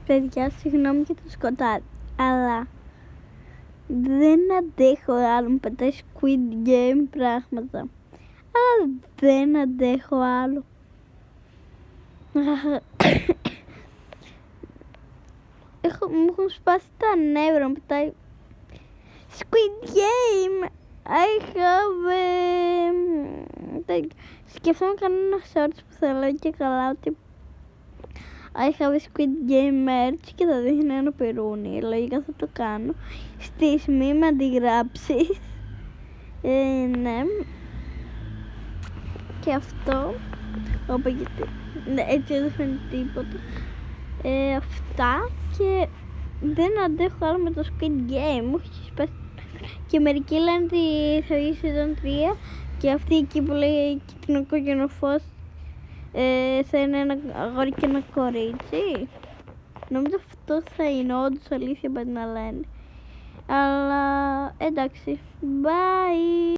Παιδιά, συγγνώμη για το σκοτάδι, αλλά δεν αντέχω άλλο να πετάει Squid Game πράγματα. Αλλά δεν αντέχω άλλο. Μου έχουν σπάσει τα νεύρα, μου πετάει Squid Game. I have σκεφτόμαι κανένα shorts που θα λέω και καλά ότι I have a Squid Game merch και θα δείχνει ένα πυρούνι. Λογικά θα το κάνω. Στις μη με αντιγράψεις. Ναι. Και αυτό. Όπα, γιατί έτσι δεν φαίνεται τίποτα. Αυτά και δεν αντέχω άλλο με το Squid Game. Μου έχει σπάσει. Και μερικοί λένε ότι θα βγει season 3 και αυτή εκεί που λέει κίτρινο φως θα είναι ένα αγόρι και ένα κορίτσι. Νομίζω αυτό θα είναι όντως αλήθεια, πρέπει να λένε. Αλλά εντάξει, bye.